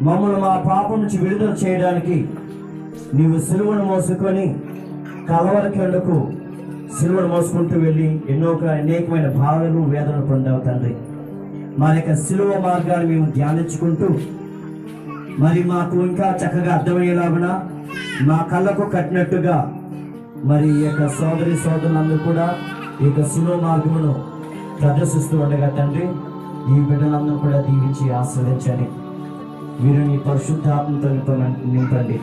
మమ్మల్ని మా పాపం నుంచి విడుదల చేయడానికి నీవు సిలువను మోసుకొని కలవరకెండకు సిలువను మోసుకుంటూ వెళ్ళి అనేకమైన బాధలు వేదనలు పొందావు తండ్రి. మా యొక్క సిలువ మార్గాన్ని మేము ధ్యానించుకుంటూ మరి మాకు ఇంకా చక్కగా అర్థమయ్యేలాగున మా కళ్ళకు కట్టినట్టుగా మరి ఈ యొక్క సోదరులందరూ కూడా ఈ యొక్క సిలువ మార్గమును ప్రదర్శిస్తూ ఉండగా తండ్రి, ఈ బిడ్డలందరూ కూడా దీవించి ఆస్వాదించండి. వీరు నీ పరిశుద్ధాత్మతో నింపండి.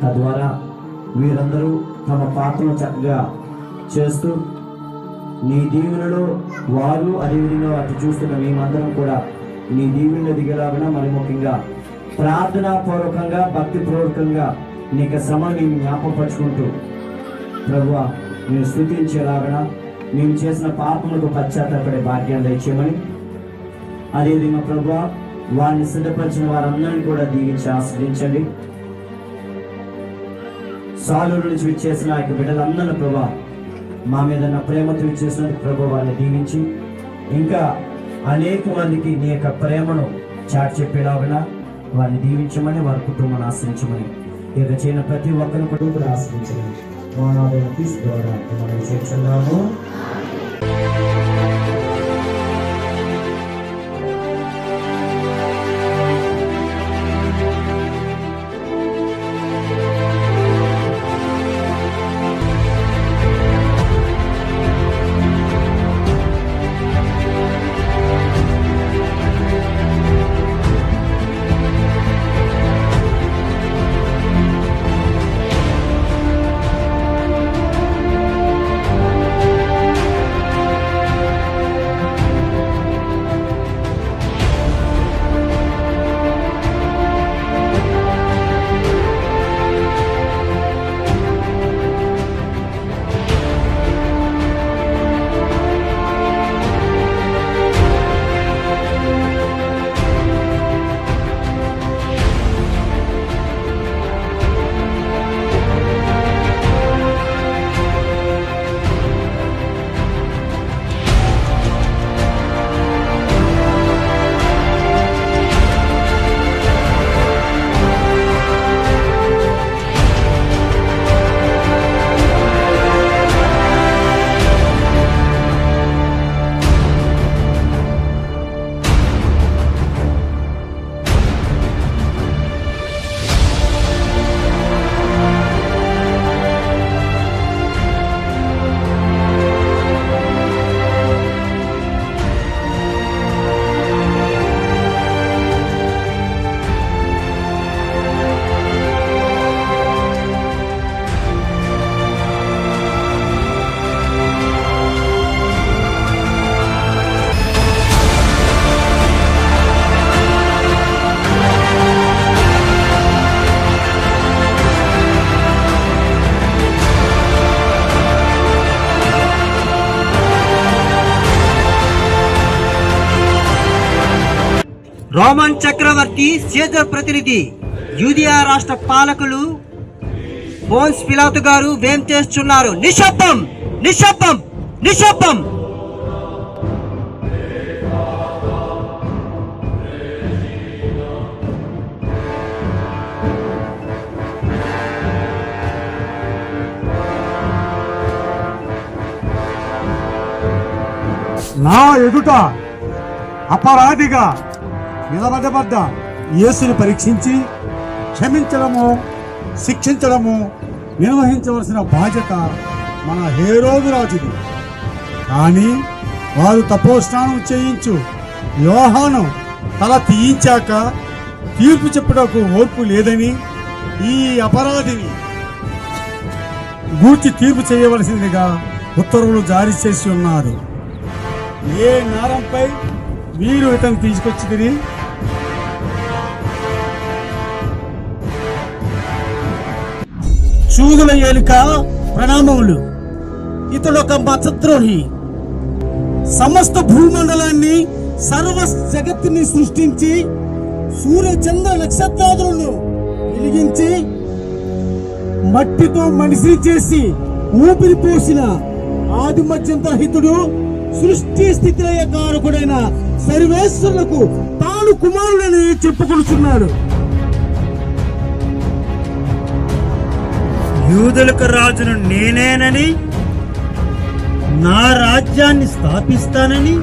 తద్వారా వీరందరూ తమ పాత్రను చక్కగా చేస్తూ నీ దీవెనలో వారు అదేవిధంగా అటు చూస్తున్న మేమందరం కూడా నీ దీవెనలో దిగేలాగా మరి ముఖ్యంగా ప్రార్థనా పూర్వకంగా భక్తి పూర్వకంగా నీకు శ్రమను మేము జ్ఞాపకపరుచుకుంటూ ప్రభువా మేము స్తుతించేలాగా మేము చేసిన పాపములకు పశ్చాత్తాపడే భాగ్యాన్ని దయచేయమని, అదేవిధంగా ప్రభువా వారిని సిద్ధపరిచిన వారందరినీ కూడా దీవించి ఆశ్రయించండి. సాలూరు నుంచి విచ్చేసిన ఆ యొక్క బిడ్డలందరినీ ప్రభువా మా మీద నా ప్రేమతో విచ్చేసిన ప్రభు వారిని దీవించి ఇంకా అనేక మందికి నీ యొక్క ప్రేమను చాటి చెప్పేలాగా వారిని దీవించమని, వారి కుటుంబాన్ని ఆశ్రయించమని, ఇక చేయని ప్రతి ఒక్కరిని కూడా ఆశ్రయించమని ద్వారా మనం చేర్చున్నాము. రోమన్ చక్రవర్తి సీజర్ ప్రతినిధి యూదియా రాష్ట్ర పాలకులు పోన్స్ పిలాతు గారు వేం చేస్తున్నారు. నిశ్శబ్దం, నిశ్శబ్దం, నిశ్శబ్దం. నా ఎదుట అపరాధిగా నిలబడబడ్డ యేసుని పరీక్షించి క్షమించడము, శిక్షించడము నిర్వహించవలసిన బాధ్యత మన హేరోదు రాజుది. కానీ వారు తపోస్నానం చేయించు యోహాను తల తీయించాక తీర్పు చెప్పుటకు ఓర్పు లేదని ఈ అపరాధిని గూర్చి తీర్పు చేయవలసిందిగా ఉత్తర్వులు జారీ చేసి ఉన్నారు. ఏ నేరంపై మీరు ఇతను తీసుకొచ్చి చూదుల ఏలిక ప్రణామములు. ఇతడు ఒక మతద్రోహి. సమస్త భూమండలాన్ని సర్వ జగత్తుని సృష్టించి సూర్య చంద్ర నక్షత్రాదులను వెలిగించి మట్టితో మనిషిని చేసి ఊపిరి పోసిన ఆది మధ్యంతరహితుడు, సృష్టి స్థితిలయ కారకుడైన సర్వేశ్వరులకు తాను కుమారుడని చెప్పుకొనుచున్నాడు. యూదులకు రాజును నేనేనని, నా రాజ్యాన్ని స్థాపిస్తానని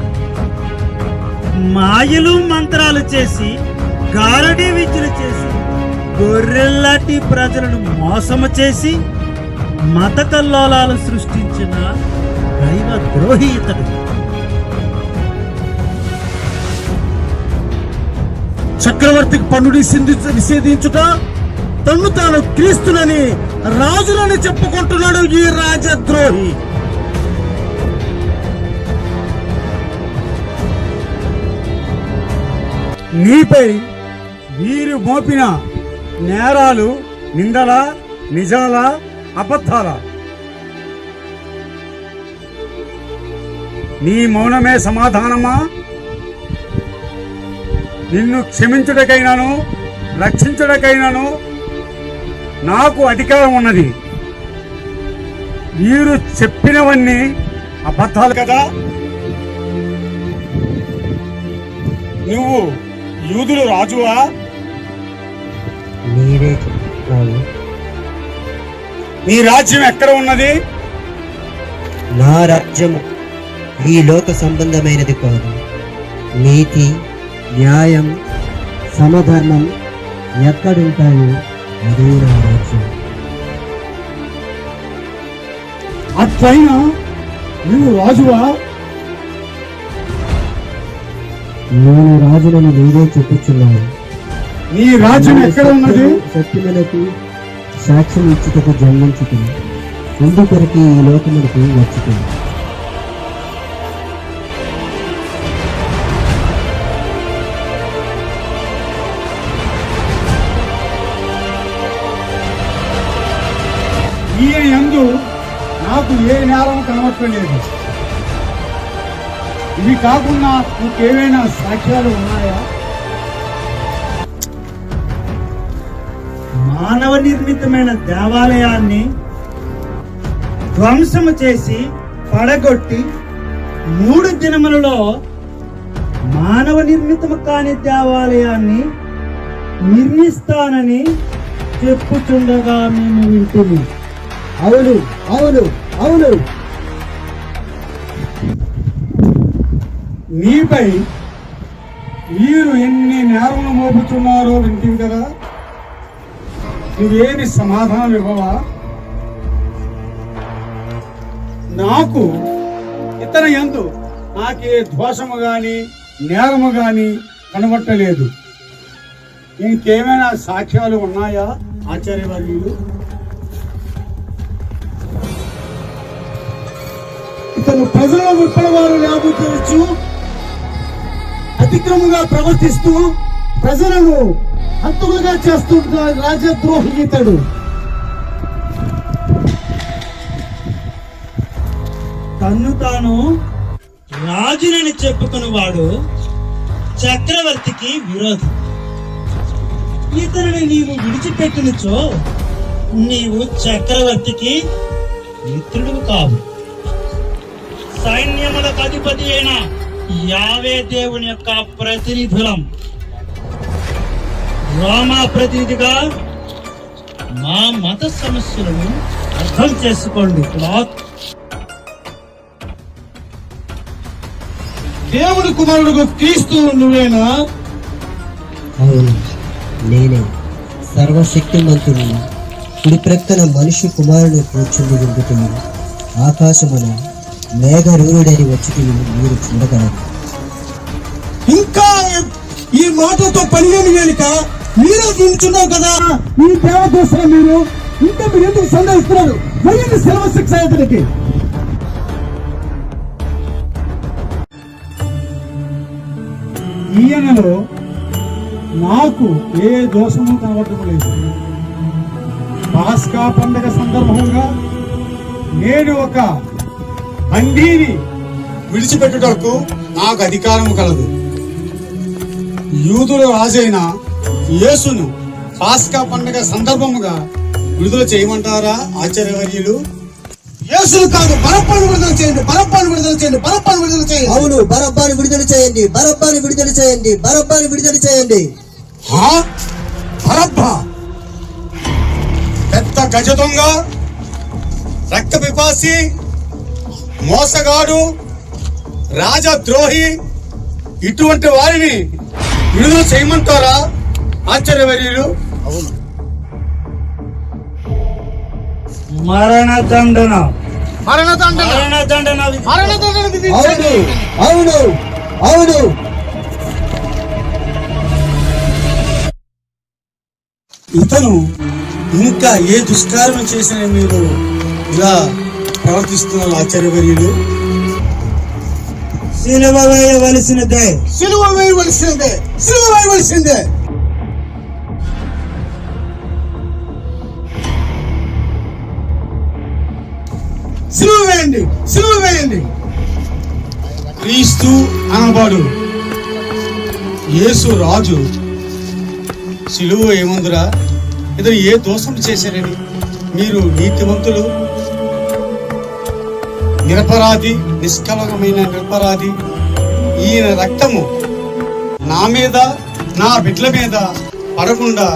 మాయలు మంత్రాలు చేసి, గారడీ విద్యలు చేసి, గొర్రెల్లాంటి ప్రజలను మోసము చేసి మత కల్లోలాలు సృష్టించిన దైవ ద్రోహి ఇతడు. చక్రవర్తికి పన్నుడి నిషేధించుట, తన్ను తాను క్రీస్తునని రాజులని చెప్పుకుంటున్నాడు ఈ రాజద్రోహి. నీపై వీరు మోపిన నేరాలు, నిందల, నిజాల, అబద్ధాల? నీ మౌనమే సమాధానమా? నిన్ను క్షమించుటకైనాను రక్షించుటకైనాను నాకు అధికారం ఉన్నది. వీరు చెప్పినవన్నీ అబద్ధాలు కదా. నువ్వు యూదులు రాజువా? మీరే చెప్తున్నారు. నీ రాజ్యం ఎక్కడ ఉన్నది? నా రాజ్యము ఈ లోక సంబంధమైనది కాదు. నీతి, న్యాయం, సమధర్మం ఎక్కడుంటాయో అదే నా రాజ్యం. అట్లయినా నువ్వు రాజువా? నేను రాజులను నీవే చెప్పుచున్నాను. నీ రాజ్యం ఎక్కడ ఉన్నది? సత్యములకు సాక్ష్యం ఇచ్చుటకు జన్మించుతుంది, ఎందుకొరకు ఈ లోకములకు వచ్చుతుంది. ఈయన యందు నాకు ఏ నేరం కనబట్టలేదు. ఇవి కాకుండా ఇంకేమైనా సాక్ష్యాలు ఉన్నాయా? మానవ నిర్మితమైన దేవాలయాన్ని ధ్వంసము చేసి పడగొట్టి 3 దినములలో మానవ నిర్మితము కాని దేవాలయాన్ని నిర్మిస్తానని చెప్పుచుండగా మేము వింటుని. అవును, అవును, అవును. నీపై వీరు ఎన్ని నేరములు మోపుతున్నారో వింటివి కదా. నువ్వేమి సమాధానం ఇవ్వవా? నాకు ఇతర యందు నాకే దోషము గాని నేరము గాని కనబట్టలేదు. ఇంకేమైనా సాక్ష్యాలు ఉన్నాయా ఆచార్యవర్యులు? ఇతను ప్రజల విప్లవాలు లాభుతూ అతిక్రమంగా ప్రవర్తిస్తూ ప్రజలను హంతకులుగా చేస్తున్న రాజద్రోహి ఇతడు. తన్ను తాను రాజునని చెప్పుకుని వాడు చక్రవర్తికి విరోధి. ఇతరుని నీవు విడిచిపెట్టినచో నీవు చక్రవర్తికి మిత్రుడు కావు. సైన్యములకు అధిపతి అయిన యావే దేవుని యొక్క ప్రతినిధులం. రోమా ప్రతినిధిగా మా మత సమస్యలను అర్థం చేసుకోండి. దేవుని కుమారుడు క్రీస్తు నువ్వేనా? అవును, నేనే. సర్వశక్తిమంతుని కుడి ప్రక్కన మనిషి కుమారుని కూర్చుండి వింటున్నాను. ఆకాశమున మేఘరూరుడని వచ్చి మీరు చూడగలరు. ఇంకా ఈ మాటతో పనిలేని వేలిక మీరే చూస్తున్నావు కదా. ఈ దేవదోషం మీరు ఇంకా మీరు ఎందుకు సందేహిస్తున్నారు? మరి సెలవు శిక్ష అతనికి. ఈయనలో నాకు ఏ దోషము కనబడటం లేదు. పాస్కా పండుగ సందర్భంగా నేను ఒక బందీని విడిచిపెట్టుటకు నాకు అధికారం కలదు. యూదుల రాజైన యేసును పాస్కా పండుగ సందర్భముగా విడుదల చేయమంటారా ఆచార్యవర్యులు? యేసును కాదు, బరబ్బాను విడుదల చేయండి, బరబ్బాను విడుదల చేయండి, బరబ్బాను విడుదల చేయండి. అవును, బరబ్బాను విడుదల చేయండి, బరబ్బాను విడుదల చేయండి, బరబ్బాను విడుదల చేయండి. బరబ్బా పెద్ద గజ దొంగ, రక్త పిపాసి, మోసగాడు, రాజద్రోహి ఇటువంటి వారిని విడుదల చేయమంటారా ఆశ్చర్యవర్యులు? అవును. మరణదండన అవును అవును అవును. ఇతను ఇంకా ఏ దుష్కారం చేసిన మీరు ఇలా ప్రవర్తిస్తున్నారు ఆశ్చర్యవర్యులు? సిలువ వేయవలసినదే, సిలువ వేయవలసిందే, సిలువ వేయవలసిందే. సిలువ వేయండి, సిలువ వేయండి. క్రీస్తు అనబాడు యేసు రాజు సిలువ ఏమందురా? ఇతను ఏ దోషం చేశారని? మీరు నీతివంతులు, నిరపరాధి, నిష్కలమైన నిరపరాధి. ఈయన రక్తము నా మీద, నా బిడ్డల మీద పడకుండా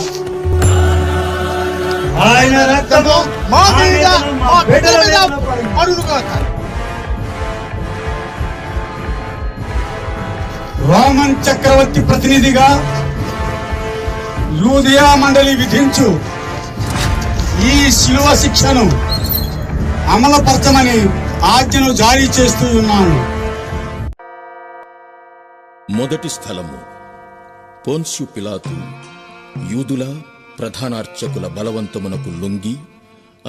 ఆయన రక్తము మా మీద, మా బిడ్డల మీద పడునుగాక. రోమన్ చక్రవర్తి ప్రతినిధిగా యూదయా మండలి విధించు ఈ శిలువ శిక్షను అమలుపరచమని ఆజ్ఞను జారీ చేస్తూ ఉన్నాను. మొదటి స్థలము. పోన్స్యు పిలాతు యూదుల ప్రధానార్చకుల బలవంతమునకు లొంగి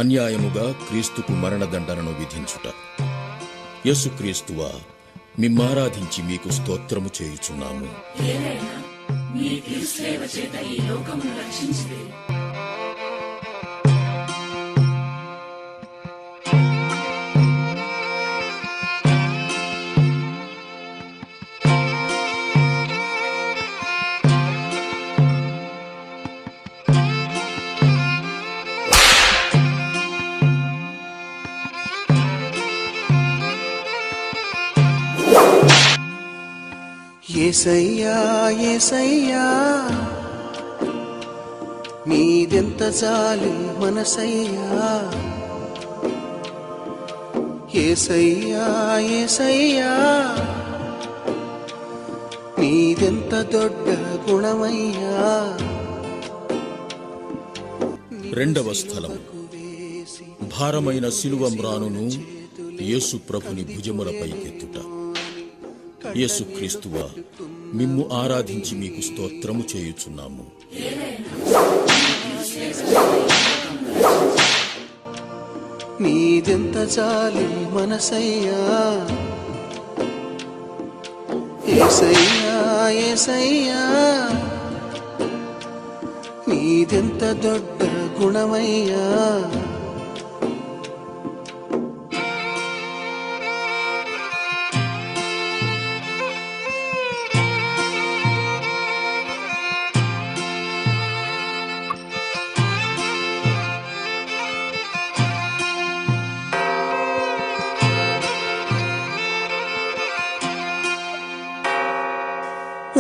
అన్యాయముగా క్రీస్తుకు మరణదండనను విధించుట. యేసుక్రీస్తువా, మిమ్మారాధించి మీకు స్తోత్రము చేయుచున్నాము. యేసయ్యా యేసయ్యా, మీదెంత జాలి మనసయ్యా. యేసయ్యా యేసయ్యా, మీదెంత దొడ్డ గుణమయ్యా. రెండవ స్థలం. భారమైన శిలువ మ్రానును యేసు ప్రభుని భుజములపైకెత్తుట. యేసుక్రీస్తువా, మిమ్ము ఆరాధించి మీకు స్తోత్రము చేయుచున్నాము. మీదెంత జాలి మనసయ్యా. యేసయ్యా యేసయ్యా, మీదెంత దొడ్డ గుణమయ్యా.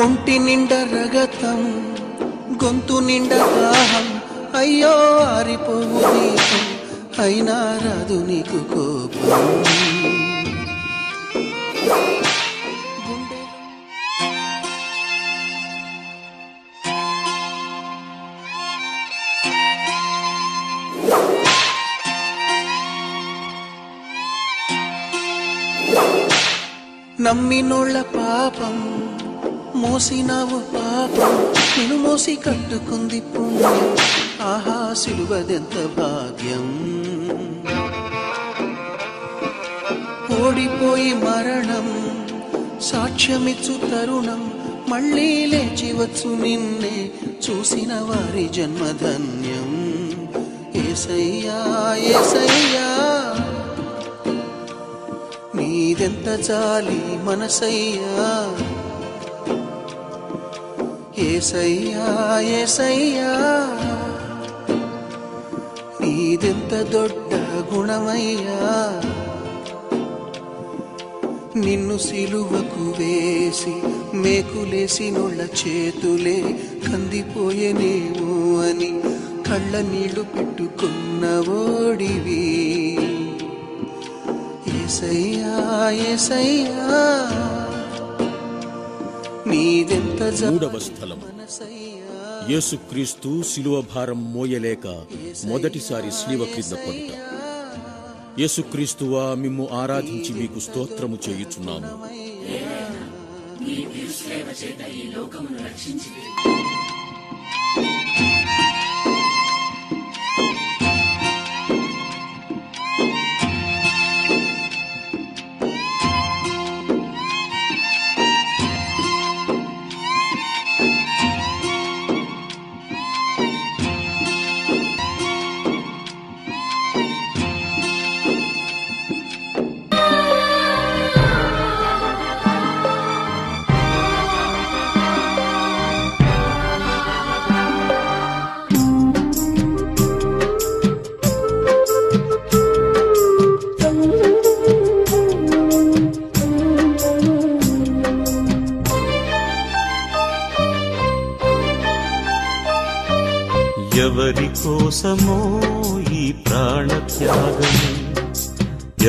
ఒంటి నిండా రగతం, గొంతు నిండా దాహం, అయ్యో ఆరిపోవు దీపం, అయినా రాదు నీకు కోపం. నమ్మినోళ్ళ పాపం మోసినావు పాపం, నిన్ను మోసి కట్టుకుంది పుణ్యం. ఆహా సిలువదెంత భాగ్యం. ఓడిపోయి మరణం సాక్ష్యమిచ్చు తరుణం, మళ్ళీ లేచివచ్చు నిన్నే చూసిన వారి జన్మధన్యం. యేసయ్యా యేసయ్యా, నీదెంత జాలి మనసయ్యా. యేసయ్యా యేసయ్యా, నీదెంత దొడ్డ గుణమయ్యా. నిన్ను సిలువకు వేసి మేకులేసినోళ్ళ చేతులే కందిపోయేనేమో అని కళ్ళ నీళ్లు పెట్టుకున్న ఓడివి. యేసయ్యా యేసయ్యా నీదెంత మూడవ స్థలం యేసుక్రీస్తు శిలువ భారం మోయలేక మొదటిసారి శిలువ క్రింద పడుట. యేసుక్రీస్తువా, మిమ్ము ఆరాధించి మీకు స్తోత్రము చేయుచున్నాము. ఎవరి కోసమో ఈ ప్రాణత్యాగము,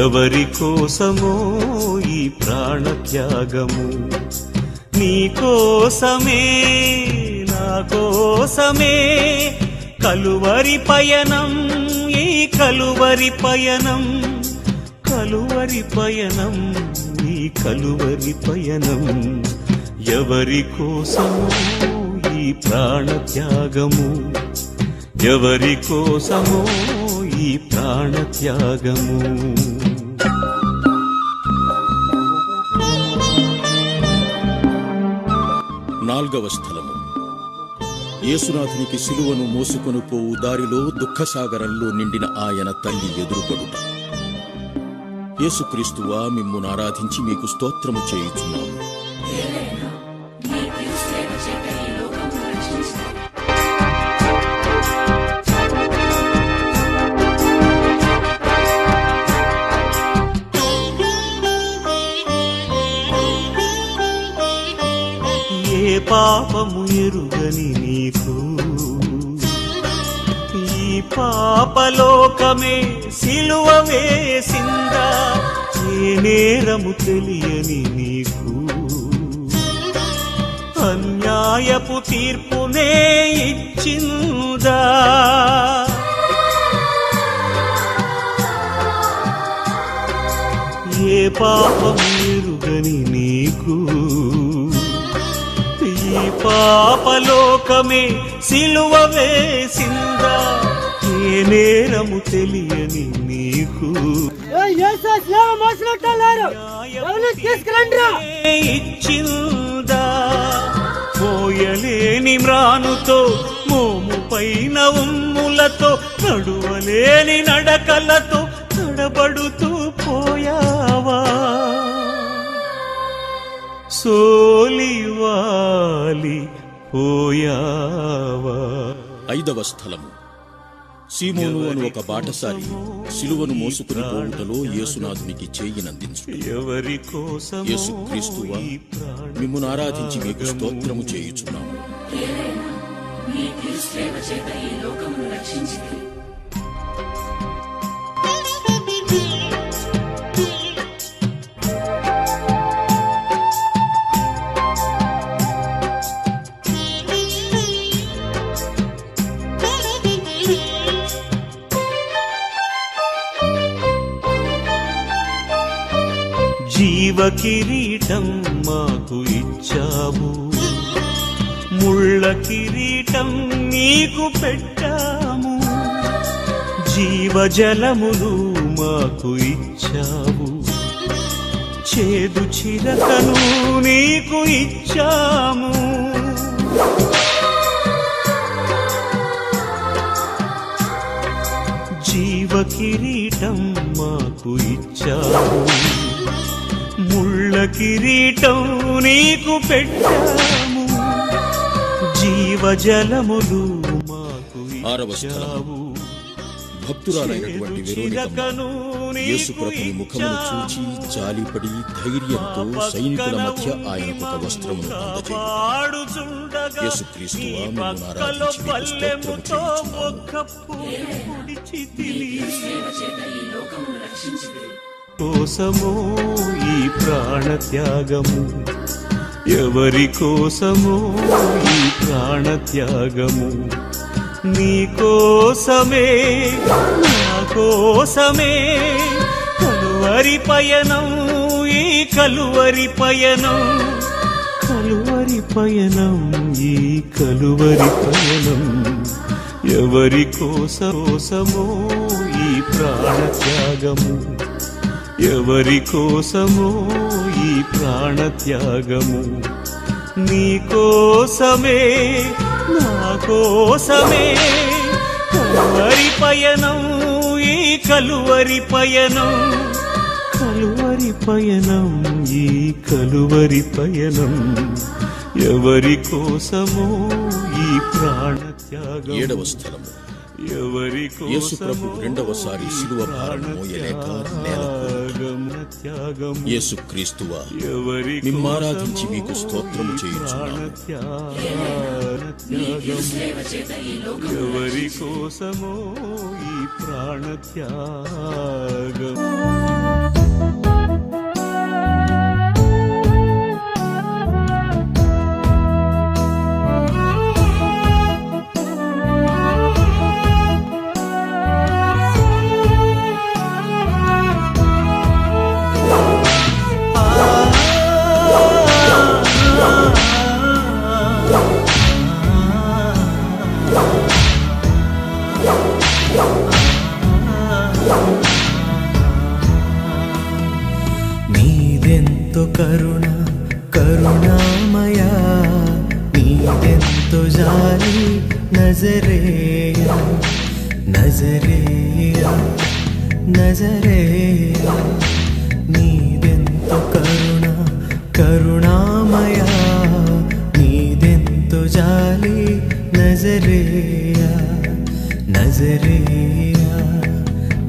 ఎవరి కోసమో ఈ ప్రాణత్యాగము, నీ కోసమే నా కోసమే కలువరి పయనం, ఈ కలువరి పయనం, కలువరి పయనం, ఈ కలువరి పయనం. ఎవరి కోసమో ఈ ప్రాణత్యాగము, ఎవరి కోసమో ఈ ప్రాణత్యాగము. నాల్గవ స్థలము యేసునాథునికి సిలువను మోసుకొని పోవు దారిలో దుఃఖసాగరంలో నిండిన ఆయన తల్లి ఎదురుపడుట. యేసుక్రీస్తువా, మిమ్మును ఆరాధించి మీకు స్తోత్రము చేయుచున్నాము. ఏ పాపము ఎరుగని నీకు ఈ పాపలోకమే సిలువ వేసిందా, ఏ నేరము తెలియని నీకు అన్యాయపు తీర్పునే ఇచ్చిందా. ఏ పాపము ఎరుగని నీకు ఈ పాపలోకమే సిలువ వేసిందా, ఏ నేరము తెలియని నీకు ఇచ్చిందా. పోయలేని మ్రానుతో మోము పైన ఉమ్ములతో నడువలేని నడకలతో తడబడుతూ పోయావా, సోలివాలి పోయావా. ఐదవ స్థలము సీమోను అను ఒక బాటసారి సిలువను మోసుకుని పోవుటలో యేసునాథునికి చేయినందించుట. ఎవరి కోసం యేసుక్రీస్తువా, మిమ్మును ఆరాధించి మీకు స్తోత్రము చేయుచున్నాము. జీవ కిరీటం మాకు ఇచ్చావు, ముళ్ళ కిరీటం నీకు పెట్టాము. జీవజలములు మాకు ఇచ్చావు, చేదు చిరకను నీకు ఇచ్చాము. జీవ కిరీటం మాకు ఇచ్చావు, ముళ్ళ కిరీటం నీకు పెట్టాము. జీవజలములు మాకు ఆరవ స్థలము భక్తురాలైనటువంటి వెరోనికమ్మ యేసుప్రభుని ముఖమును చూచి జాలిపడి ధైర్యంతో సైనికుల మధ్య ఆయనకు ఒక వస్త్రమును అందజేయుట. యేసుక్రీస్తువా, మిమ్మును ఆరాధించి మీకు స్తోత్రము చేయుచున్నాము. కోసమో ఈ ప్రాణత్యాగము, ఎవరి కోసమో ఈ ప్రాణత్యాగము, నీ కోసమే నా కోసమే కలువరి పయనం, ఈ కలువరి పయనం, కలువరి పయనం, ఈ కలువరి పయనం, ఎవరి కోసమో ఈ ప్రాణత్యాగము, ఎవరి కోసమో ఈ ప్రాణత్యాగము, నీ కోసమే నా కోసమే కలువరి పయనం, ఈ కలువరి పయనం, కలువరి పయనం, ఈ కలువరి పయనం, ఎవరి కోసమో ఈ ప్రాణత్యాగం. 7వ స్థలము, ఎవరి యేసు ప్రభు రెండవసారి శిలువ భారం మోయలేక నేలకు యేసు క్రీస్తువా మిమ్మారాధించి మీకు స్తోత్రము చేయుచున్నాము. ఎవరి కోసమో ఈ ప్రాణత్యాగం. నీదెంతో కరుణ కరుణామయ, నీదెంతో జాలి నజరేయ నజరేయ నజరేయ, నీదెంతో కరుణ కరుణామయ, నీదెంతో జాలి నజరేయ నజరేయ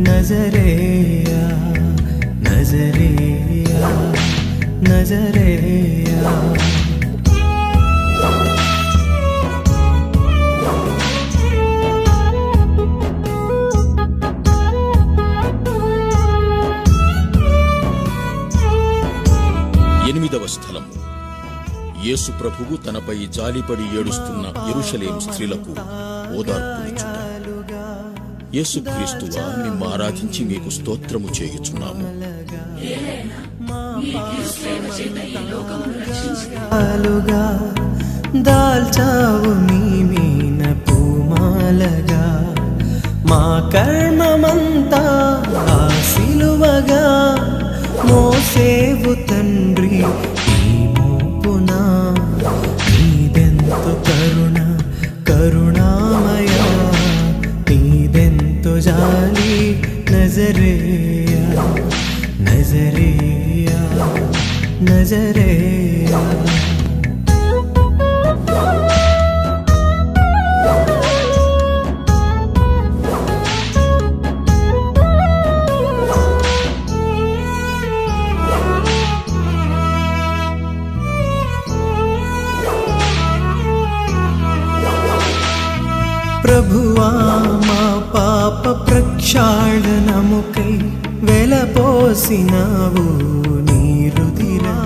నజరేయ నజరేయ నజరేయ. ఎనిమిదవ స్థలము, యేసు ప్రభువు తనపై జాలిపడి ఏడుస్తున్న యెరూషలేము స్త్రీలకు ఓదార్పునిచ్చుట. యేసుక్రీస్తువా మిమ్ము ఆరాధించి మీకు స్తోత్రము చేయుచున్నాము. దాల్చావు నీ మీన పూమాలగా, మా కర్మమంతా ఆ సిలువగా మోసేవు తండ్రి ఈ మోపున. నీదెంతో కరుణ కరుణామయ, నీదెంతో జాలి నజరేయ నజరేయ నజరేయ. ప్రభువా మా పాప ప్రక్షాళనముకై వెలపోసినావు నీ రుధిరా,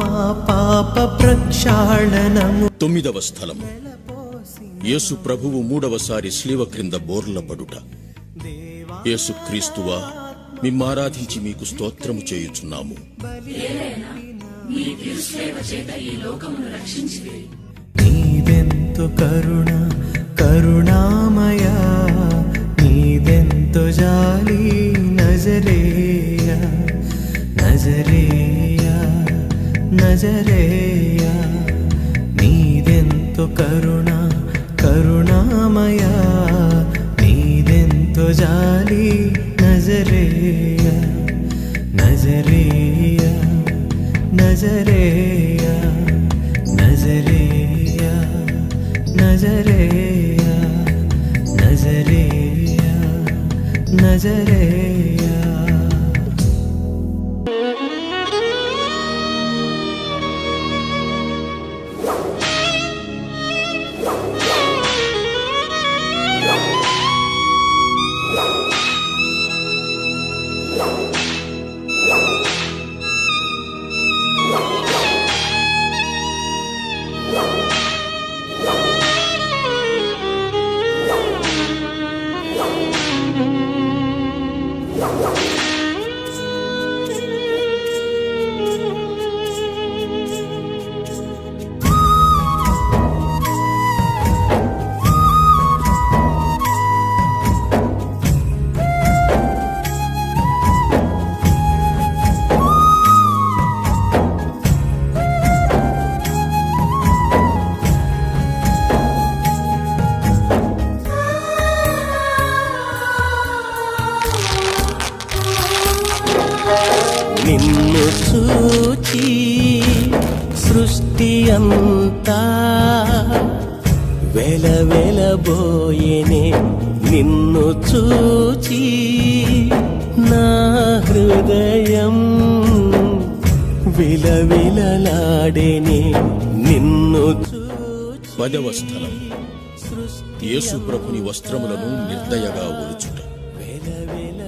మా పాప ప్రక్షాళనము. 9వ స్థలము, యేసు ప్రభువు 3వసారి శిలువ క్రింద బోర్ల పడుట. యేసుక్రీస్తువా మిమ్మారాధించి మీకు స్తోత్రము చేయుచున్నాము. నీదెంతో కరుణ కరుణామయ, నీదెంతో జాలి నజరేయ నజరేయ నజరేయ. నీదెంతో కరుణ కరుణామయ, నీదెంతో జాలి నజరేయ నజరేయ నజరేయ నజరేయ నజరేయ నజరేయ నజరేయ. నిన్ను చూచి సృష్టి అంతా వెలవెలబోయేనే, నిన్ను చూచి నా హృదయం విలవిలలాడేనే, నిన్ను చూచి. 10వ స్థలం యేసు ప్రభుని వస్త్రములను నిర్దయగా ఒలుచుట.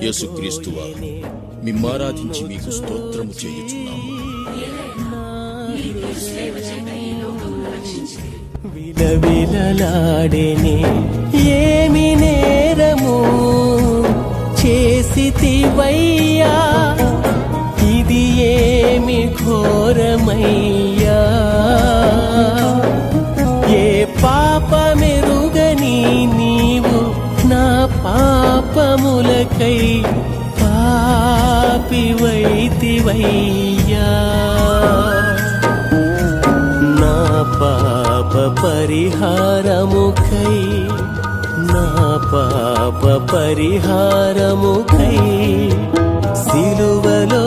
యేసుక్రీస్తువా, మిమ్మారాధించి మీకు స్తోత్రము చేయుచున్నాము. విలవిలలాడేనే, ఏమి నేరము చేసితివయ్యా, ఇది ఏమి ఘోరమయ్యా, ఏ పాపమెరుగని నీవు నా పాపములకై పాపివైతివయ్యా, నా పాప పరిహారముకై, నా పాప పరిహారముకై సిలువలో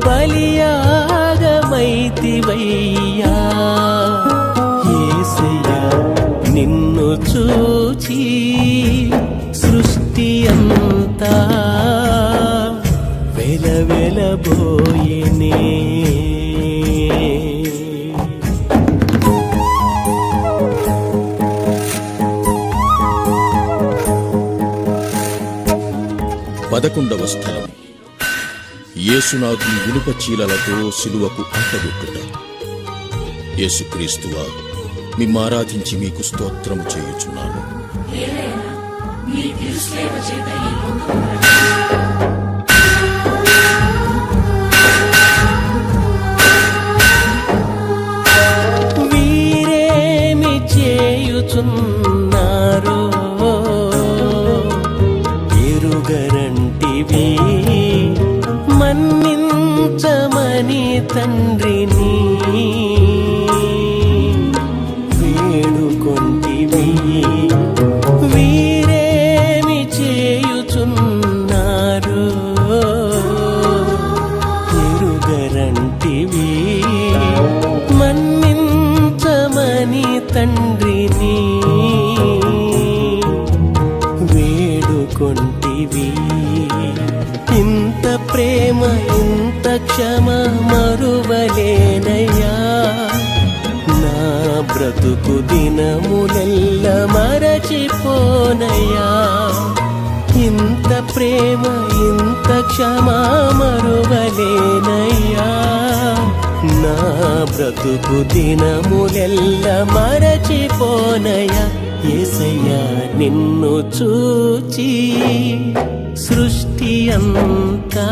బలియాగమైతివయ్యా. యేసయ్యా, నిన్ను చూచి సృష్టి అంతా వెలవెలబోయేనే. పదకొండవ స్థలం యేసునాథుని ఇనుప చీలలతో సిలువకు అంటగొట్టుట. యేసుక్రీస్తువా, మిమ్మారాధించి మీకు స్తోత్రము చేయుచున్నాను. వీరేమి చేయుచున్నారో ఎరుగరంటివి, మన్నించమని తండ్రిని వేడుకొంటివి. వీరేమి చేయుచున్నారో ఎరుగరంటివి, మన్నించమని తండ్రిని వేడుకొంటివి. ఇంత ప్రేమ ఇంత క్షమ మరువలేనయ్యా, నా బ్రతుకు దినములెల్ల మరచిపోనయ్యా. ఇంత ప్రేమ ఇంత క్షమ మరువలేనయ్యా, నా బ్రతుకు దినములెల్ల మరచిపోనయ్యా. యేసయ్యా, నిన్ను చూచి సృష్టి అంతా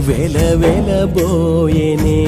వెలవెలబోయేనే.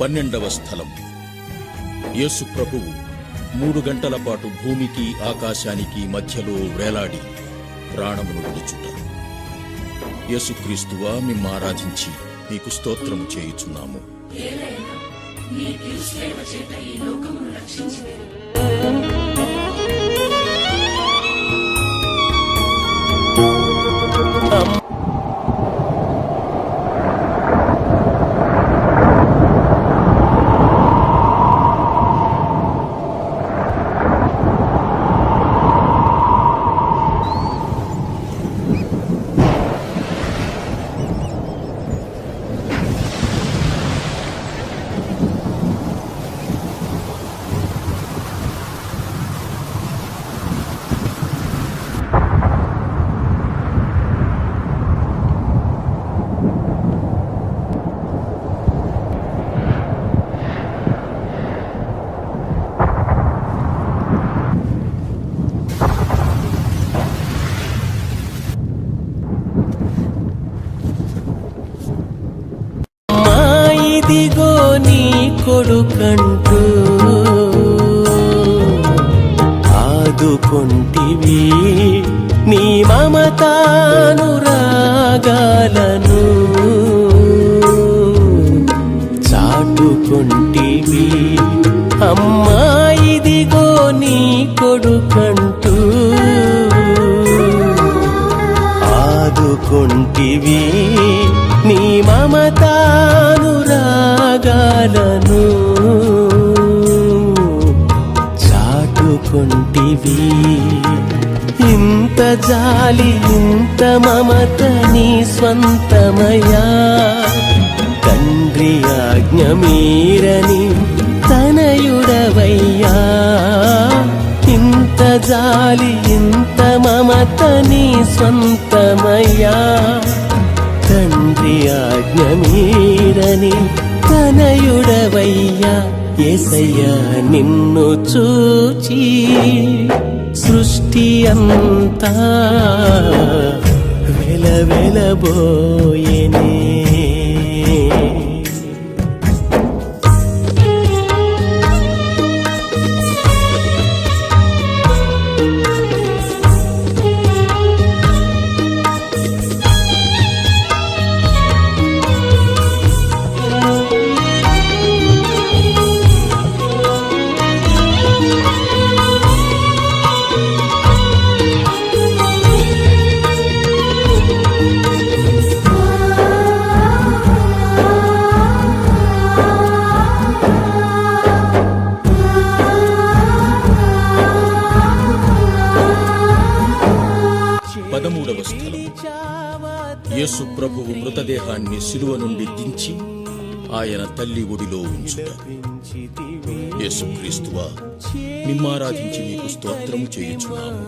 పన్నెండవ స్థలం యేసు ప్రభువు 3 గంటల పాటు భూమికి ఆకాశానికి మధ్యలో వేలాడి ప్రాణమును విడుచుట. యేసుక్రీస్తువా, మిమ్మారాధించి మీకు స్తోత్రము చేయుచున్నాము. ఇదిగో నీ కొడుకంటూ ఆదుకొంటివి నీ మమతానురాగాలను చాటుకొంటివి. అమ్మా ఇదిగో నీ కొడుకంటూ ఆదుకొంటివి నీ మమతానురాగాలను చాటుకొంటివి. ఇంత జాలి ఇంత మమత నీ స్వంతమయా, తండ్రి ఆజ్ఞ మీరని తనయుడవయ్యా. ఇంత జాలి ఇంత మమత నీ స్వంతమయ్యా, తండ్రి ఆజ్ఞ మీరని తనయుడవయ్యా. యేసయ్యా నిన్ను చూచి సృష్టి అంతా వెలవెలబోయెనే. యేసు ప్రభువు మృతదేహాన్ని శిలువ నుండి దించి ఆయన తల్లి ఒడిలో ఉంచుట. యేసుక్రీస్తువా మిమ్మారాధించి మీకు స్తోత్రము చేయుచున్నాము.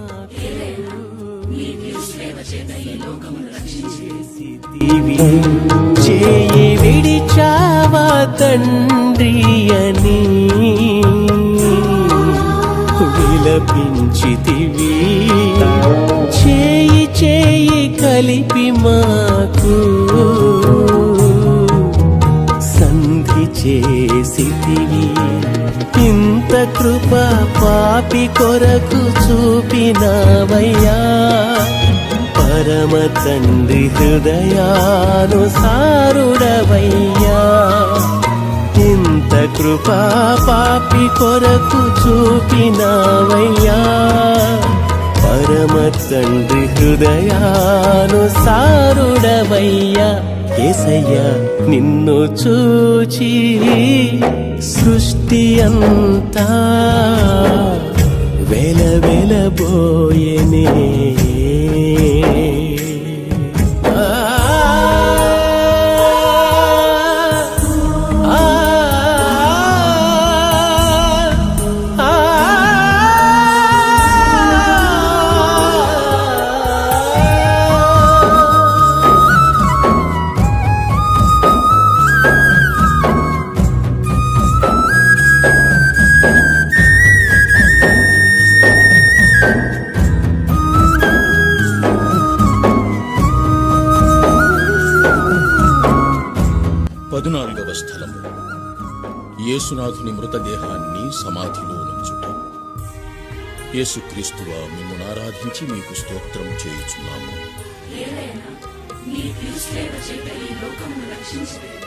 చేయి విడిచావా తండ్రి అని విలపించితివి. చేయి చేయి కలిపి మాకు సంధి చేసితివి. ఇంత కృప పాపి కొరకు చూపినావయ్యా, పరమ తండ్రి హృదయానుసారుడవయ్యా. ఇంత కృప పాపి కొరకు చూపినావయ్యా, పరమ తండ్రి హృదయానుసారుడవయ్యా. యేసయ్యా నిన్ను చూచి సృష్టి అంతా వెలవెలబోయెనే. యేసునాథుని మృతదేహాన్ని సమాధిలో నుంచుట. యేసుక్రీస్తువా మిమ్మును ఆరాధించి మీకు స్తోత్రం చేయుచున్నాము. నీ క్రీస్తుసేవ చేత ఈ లోకమును రక్షించలేదు.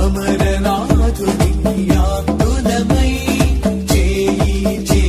అమరనాథుని ఆత్తులమై చేయి